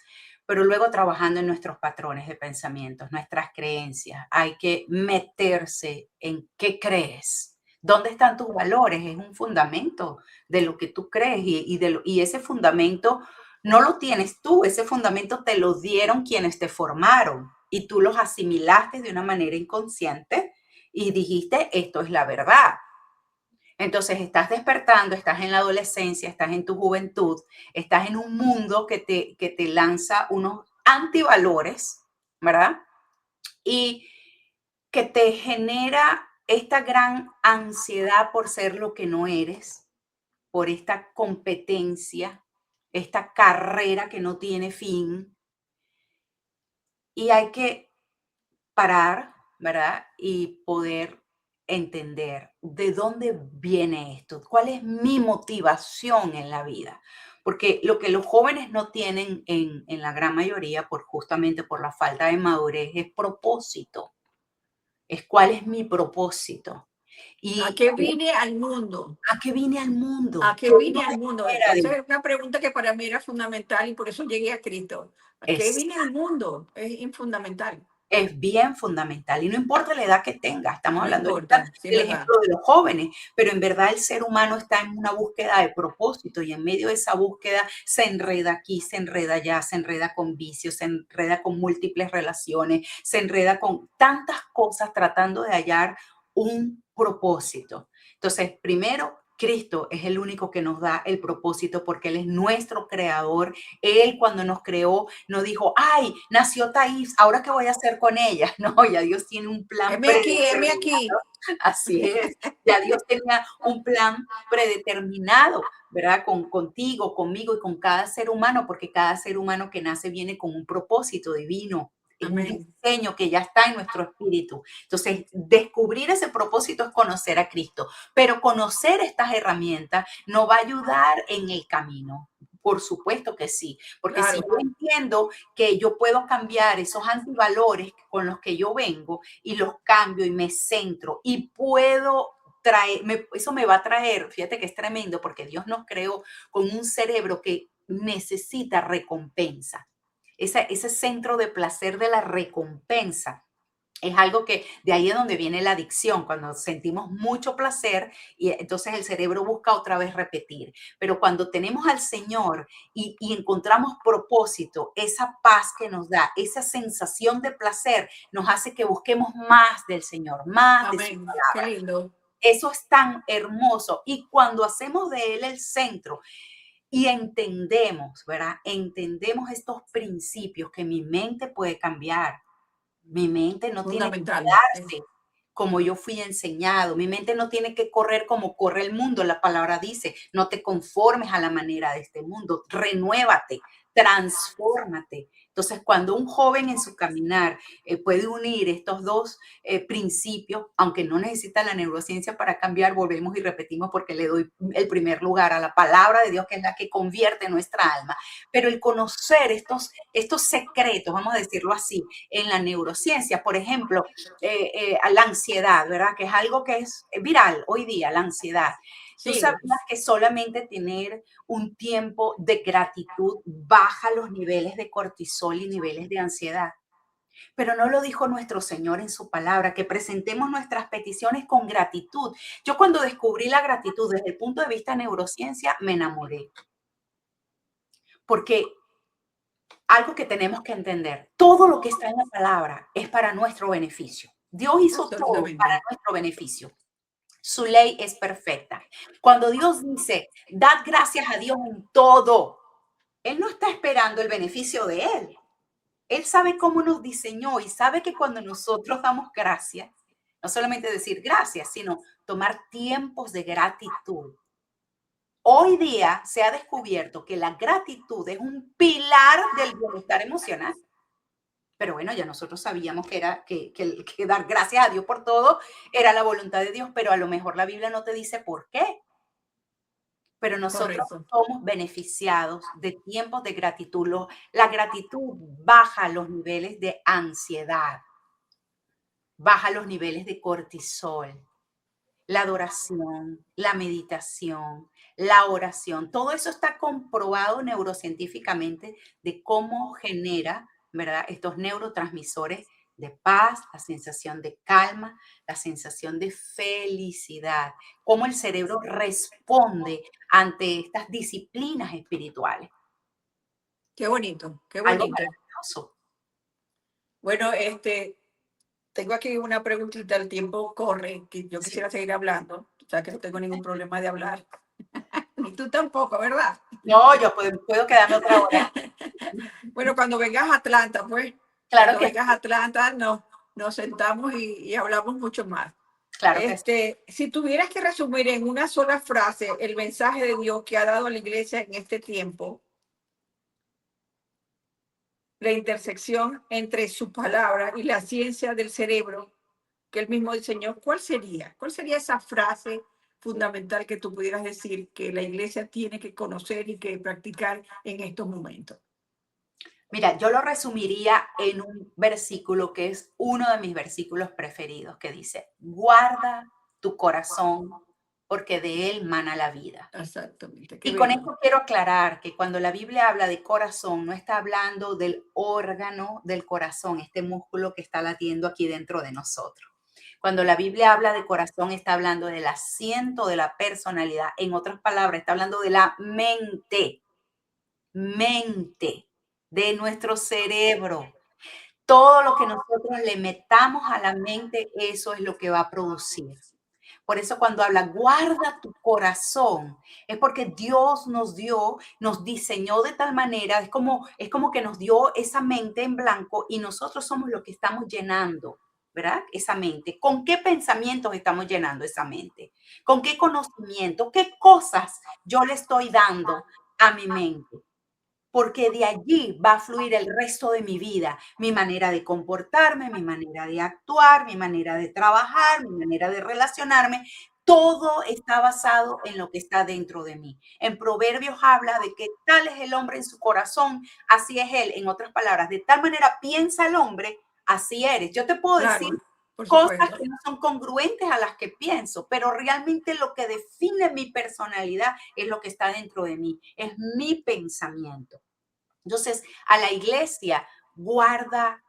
pero luego trabajando en nuestros patrones de pensamientos, nuestras creencias. Hay que meterse en qué crees. ¿Dónde están tus valores? Es un fundamento de lo que tú crees y ese fundamento no lo tienes tú, ese fundamento te lo dieron quienes te formaron y tú los asimilaste de una manera inconsciente y dijiste, esto es la verdad. Entonces estás despertando, estás en la adolescencia, estás en tu juventud, estás en un mundo que te lanza unos antivalores, ¿verdad? Y que te genera esta gran ansiedad por ser lo que no eres, por esta competencia, esta carrera que no tiene fin. Y hay que parar, ¿verdad? Y poder entender de dónde viene esto, cuál es mi motivación en la vida. Porque lo que los jóvenes no tienen en la gran mayoría, justamente por la falta de madurez, es propósito. Es cuál es mi propósito. ¿A Y qué vine al mundo? a qué vine al ¿A mundo. qué vine al mundo? Era Esa de- es una pregunta que para mí era fundamental y por eso llegué a Cristo. ¿A qué Es vine al mundo? Es infundamental. Es bien fundamental y no importa la edad que tenga, estamos No hablando ahorita importa, sí, del ¿verdad? ejemplo de los jóvenes, pero en verdad el ser humano está en una búsqueda de propósito y en medio de esa búsqueda se enreda aquí, se enreda allá, se enreda con vicios, se enreda con múltiples relaciones, se enreda con tantas cosas tratando de hallar un propósito. Entonces, primero, Cristo es el único que nos da el propósito porque Él es nuestro creador. Él cuando nos creó no dijo, ay, nació Thaís, ¿ahora qué voy a hacer con ella? No, ya Dios tiene un plan Heme aquí, heme aquí. predeterminado. Así es, ya Dios tenía un plan predeterminado, ¿verdad? Contigo, conmigo y con cada ser humano, porque cada ser humano que nace viene con un propósito divino. Es un Amén. diseño que ya está en nuestro espíritu. Entonces, descubrir ese propósito es conocer a Cristo, pero conocer estas herramientas nos va a ayudar en el camino. Por supuesto que sí, porque si Claro, yo entiendo que yo puedo cambiar esos antivalores con los que yo vengo y los cambio y me centro y puedo traer, eso me va a traer, fíjate que es tremendo porque Dios nos creó con un cerebro que necesita recompensa. Ese centro de placer de la recompensa es algo que de ahí es donde viene la adicción, cuando sentimos mucho placer y entonces el cerebro busca otra vez repetir. Pero cuando tenemos al Señor y encontramos propósito, esa paz que nos da, esa sensación de placer, nos hace que busquemos más del Señor, más de su amén. Qué palabra. lindo. Eso es tan hermoso. Y cuando hacemos de Él el centro y entendemos, ¿verdad? Entendemos estos principios que mi mente puede cambiar. Mi mente no tiene que Fundamental. quedarse como yo fui enseñado. Mi mente no tiene que correr como corre el mundo. La palabra dice, no te conformes a la manera de este mundo. Renuévate, transfórmate. Entonces, cuando un joven en su caminar puede unir estos dos principios, aunque no necesita la neurociencia para cambiar, volvemos y repetimos porque le doy el primer lugar a la palabra de Dios, que es la que convierte nuestra alma. Pero el conocer estos secretos, vamos a decirlo así, en la neurociencia, por ejemplo, a la ansiedad, ¿verdad? Que es algo que es viral hoy día, la ansiedad. Tú Sí, sabías que solamente tener un tiempo de gratitud baja los niveles de cortisol y niveles de ansiedad. Pero no lo dijo nuestro Señor en su palabra, que presentemos nuestras peticiones con gratitud. Yo cuando descubrí la gratitud desde el punto de vista de neurociencia, me enamoré. Porque algo que tenemos que entender, todo lo que está en la palabra es para nuestro beneficio. Dios hizo todo para absolutamente. nuestro beneficio. Su ley es perfecta. Cuando Dios dice, dad gracias a Dios en todo, Él no está esperando el beneficio de Él. Él sabe cómo nos diseñó y sabe que cuando nosotros damos gracias, no solamente decir gracias, sino tomar tiempos de gratitud. Hoy día se ha descubierto que la gratitud es un pilar del bienestar emocional. Pero bueno, ya nosotros sabíamos que era que dar gracias a Dios por todo era la voluntad de Dios, pero a lo mejor la Biblia no te dice por qué. Pero nosotros Correcto. somos beneficiados de tiempos de gratitud. La gratitud baja los niveles de ansiedad, baja los niveles de cortisol, la adoración, la meditación, la oración. Todo eso está comprobado neurocientíficamente de cómo genera, ¿verdad? Estos neurotransmisores de paz, la sensación de calma, la sensación de felicidad, cómo el cerebro responde ante estas disciplinas espirituales. Qué bonito, qué Algo bonito. maravilloso. Bueno, tengo aquí una preguntita, el tiempo corre, que yo Sí. quisiera seguir hablando. O sea, que no tengo ningún problema de hablar. Ni tú tampoco, ¿verdad? No, yo puedo quedarme otra hora. Bueno, cuando vengas a Atlanta, pues, Claro cuando que vengas a sí, Atlanta, nos sentamos y hablamos mucho más. claro que sí. Si tuvieras que resumir en una sola frase el mensaje de Dios que ha dado a la iglesia en este tiempo, la intersección entre su palabra y la ciencia del cerebro que él mismo diseñó, ¿cuál sería? ¿Cuál sería esa frase fundamental que tú pudieras decir que la iglesia tiene que conocer y que practicar en estos momentos? Mira, yo lo resumiría en un versículo que es uno de mis versículos preferidos, que dice, guarda tu corazón porque de él mana la vida. Exactamente. Qué Y con bello. esto quiero aclarar que cuando la Biblia habla de corazón, no está hablando del órgano del corazón, este músculo que está latiendo aquí dentro de nosotros. Cuando la Biblia habla de corazón, está hablando del asiento de la personalidad. En otras palabras, está hablando de la mente, de nuestro cerebro. Todo lo que nosotros le metamos a la mente, eso es lo que va a producir. Por eso cuando habla, guarda tu corazón, es porque Dios nos dio, nos diseñó de tal manera, es como que nos dio esa mente en blanco y nosotros somos los que estamos llenando, ¿verdad? Esa mente. ¿Con qué pensamientos estamos llenando esa mente? ¿Con qué conocimiento? ¿Qué cosas yo le estoy dando a mi mente? Porque de allí va a fluir el resto de mi vida, mi manera de comportarme, mi manera de actuar, mi manera de trabajar, mi manera de relacionarme. Todo está basado en lo que está dentro de mí. En Proverbios habla de que tal es el hombre en su corazón, así es él. En otras palabras, de tal manera piensa el hombre, así eres. Yo te puedo decir Claro, por cosas supuesto. que no son congruentes a las que pienso, pero realmente lo que define mi personalidad es lo que está dentro de mí, es mi pensamiento. Entonces, a la iglesia, guarda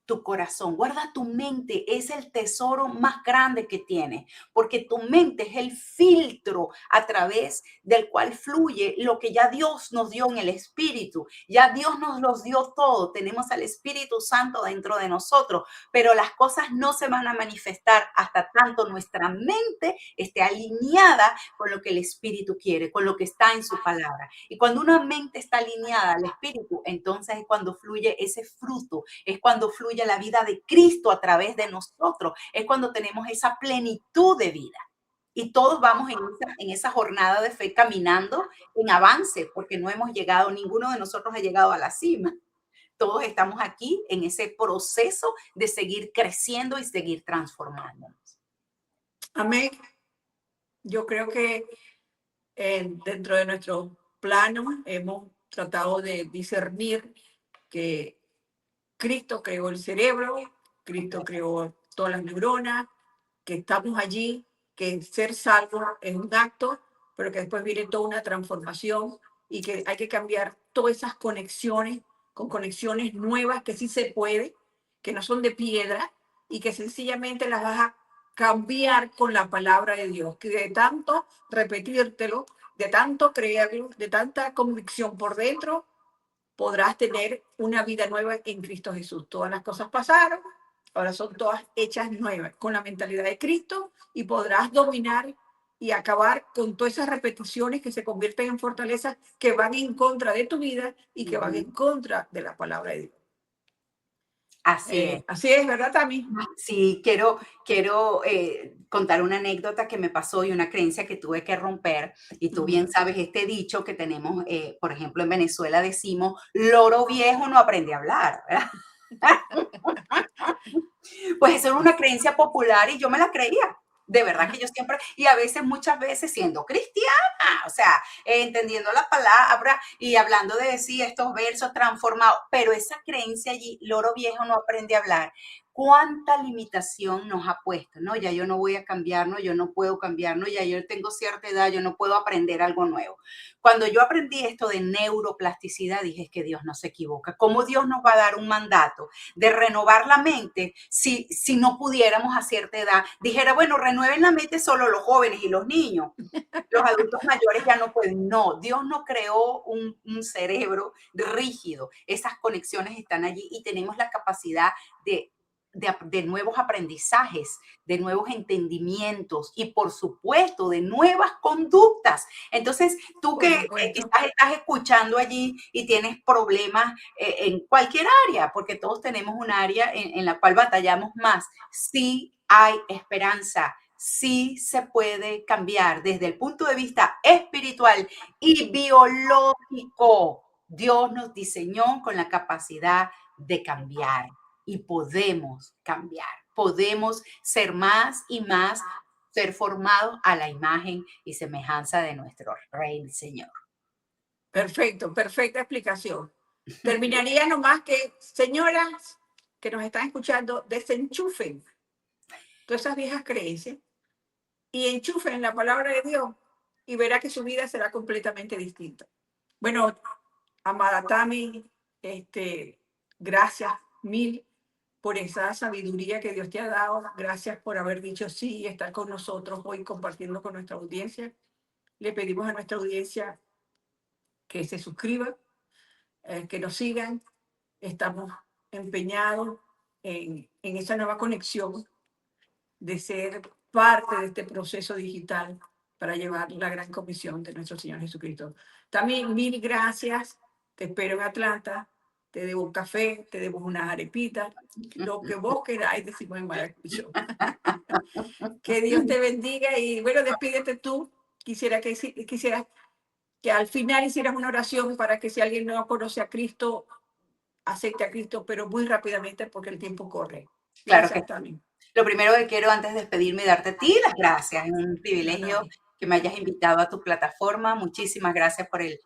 tu corazón, guarda tu mente, es el tesoro más grande que tienes, porque tu mente es el filtro a través del cual fluye lo que ya Dios nos dio en el Espíritu. Ya Dios nos los dio todo, tenemos al Espíritu Santo dentro de nosotros, pero las cosas no se van a manifestar hasta tanto nuestra mente esté alineada con lo que el Espíritu quiere, con lo que está en su palabra. Y cuando una mente está alineada al Espíritu, entonces es cuando fluye ese fruto, es cuando fluye la vida de Cristo a través de nosotros, es cuando tenemos esa plenitud de vida. Y todos vamos en esa jornada de fe caminando en avance, porque no hemos llegado, ninguno de nosotros ha llegado a la cima. Todos estamos aquí en ese proceso de seguir creciendo y seguir transformándonos. Amén. Yo creo que dentro de nuestro plano hemos tratado de discernir que Cristo creó el cerebro, Cristo creó todas las neuronas, que estamos allí, que ser salvo es un acto, pero que después viene toda una transformación y que hay que cambiar todas esas conexiones con conexiones nuevas que sí se puede, que no son de piedra y que sencillamente las vas a cambiar con la palabra de Dios, que de tanto repetírtelo, de tanto creerlo, de tanta convicción por dentro, podrás tener una vida nueva en Cristo Jesús. Todas las cosas pasaron, ahora son todas hechas nuevas, con la mentalidad de Cristo, y podrás dominar y acabar con todas esas repeticiones que se convierten en fortalezas que van en contra de tu vida y que van en contra de la palabra de Dios. Así es. Así es, ¿verdad, Tami? Sí, quiero contar una anécdota que me pasó y una creencia que tuve que romper. Y tú bien sabes este dicho que tenemos, por ejemplo, en Venezuela decimos, loro viejo no aprende a hablar, ¿verdad? Pues eso era una creencia popular y yo me la creía. De verdad que yo siempre, y a veces, muchas veces siendo cristiana, o sea, entendiendo la palabra y hablando de sí, estos versos transformados, pero esa creencia allí, loro viejo no aprende a hablar, cuánta limitación nos ha puesto, ¿no? Ya yo no voy a cambiar, ¿no? Yo no puedo cambiar, ¿no? Ya yo tengo cierta edad, yo no puedo aprender algo nuevo. Cuando yo aprendí esto de neuroplasticidad, dije, es que Dios no se equivoca. ¿Cómo Dios nos va a dar un mandato de renovar la mente si no pudiéramos a cierta edad? Dijera, bueno, renueven la mente solo los jóvenes y los niños. Los adultos mayores ya no pueden. No, Dios no creó un cerebro rígido. Esas conexiones están allí y tenemos la capacidad de nuevos aprendizajes, de nuevos entendimientos y, por supuesto, de nuevas conductas. Entonces, tú que quizás estás escuchando allí y tienes problemas en cualquier área, porque todos tenemos un área en la cual batallamos más, sí hay esperanza. Sí se puede cambiar desde el punto de vista espiritual y biológico. Dios nos diseñó con la capacidad de cambiar y podemos cambiar. Podemos ser más y más, ser formados a la imagen y semejanza de nuestro Rey y Señor. Perfecto, perfecta explicación. Terminaría nomás que, señoras que nos están escuchando, desenchufen todas esas viejas creencias y enchufen la palabra de Dios y verá que su vida será completamente distinta. Bueno, amada Tami, gracias mil por esa sabiduría que Dios te ha dado. Gracias por haber dicho sí y estar con nosotros hoy compartiendo con nuestra audiencia. Le pedimos a nuestra audiencia que se suscriban, que nos sigan. Estamos empeñados en esa nueva conexión de ser parte de este proceso digital para llevar la gran comisión de nuestro Señor Jesucristo. También mil gracias. Te espero en Atlanta. Te debo un café, te debo unas arepitas, lo que vos queráis, decimos en Maracucho. Que Dios te bendiga y bueno, despídete tú. Quisiera que al final hicieras una oración para que si alguien no conoce a Cristo, acepte a Cristo, pero muy rápidamente porque el tiempo corre. Claro que Gracias también. lo primero que quiero antes de despedirme, darte a ti las gracias. Es un privilegio que me hayas invitado a tu plataforma. Muchísimas gracias por el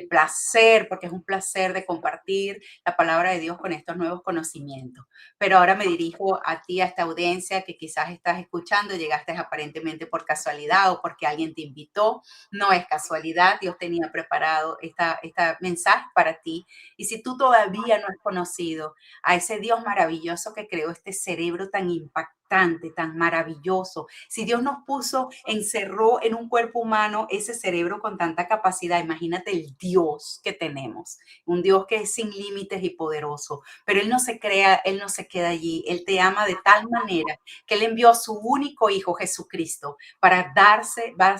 placer, porque es un placer de compartir la palabra de Dios con estos nuevos conocimientos. Pero ahora me dirijo a ti, a esta audiencia que quizás estás escuchando, llegaste aparentemente por casualidad o porque alguien te invitó. No es casualidad, Dios tenía preparado esta mensaje para ti. Y si tú todavía no has conocido a ese Dios maravilloso que creó este cerebro tan impactante, tan maravilloso. Si Dios nos puso, encerró en un cuerpo humano ese cerebro con tanta capacidad, imagínate el Dios que tenemos, un Dios que es sin límites y poderoso, pero Él no se crea, Él no se queda allí, Él te ama de tal manera que Él envió a su único Hijo Jesucristo para dar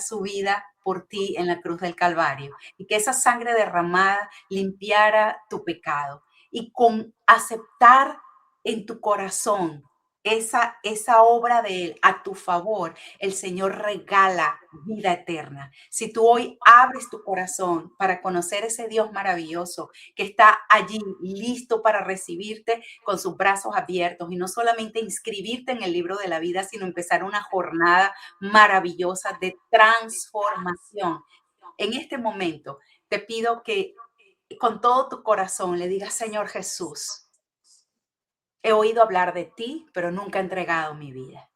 su vida por ti en la cruz del Calvario y que esa sangre derramada limpiara tu pecado. Y con aceptar en tu corazón esa obra de Él a tu favor, el Señor regala vida eterna. Si tú hoy abres tu corazón para conocer ese Dios maravilloso que está allí listo para recibirte con sus brazos abiertos y no solamente inscribirte en el libro de la vida, sino empezar una jornada maravillosa de transformación. En este momento te pido que con todo tu corazón le digas: Señor Jesús, he oído hablar de ti, pero nunca he entregado mi vida.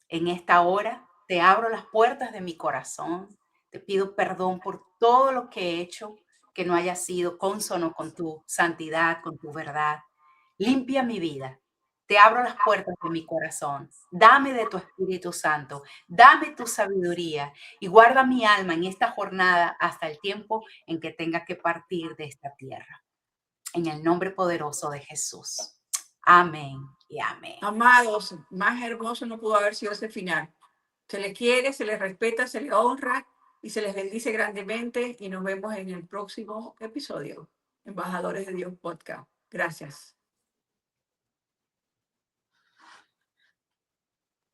En esta hora te abro las puertas de mi corazón. Te pido perdón por todo lo que he hecho que no haya sido cónsono con tu santidad, con tu verdad. Limpia mi vida. Te abro las puertas de mi corazón. Dame de tu Espíritu Santo. Dame tu sabiduría y guarda mi alma en esta jornada hasta el tiempo en que tenga que partir de esta tierra. En el nombre poderoso de Jesús. Amén y amén. Amados, más hermoso no pudo haber sido ese final. Se les quiere, se les respeta, se les honra y se les bendice grandemente y nos vemos en el próximo episodio. Embajadores de Dios Podcast. Gracias.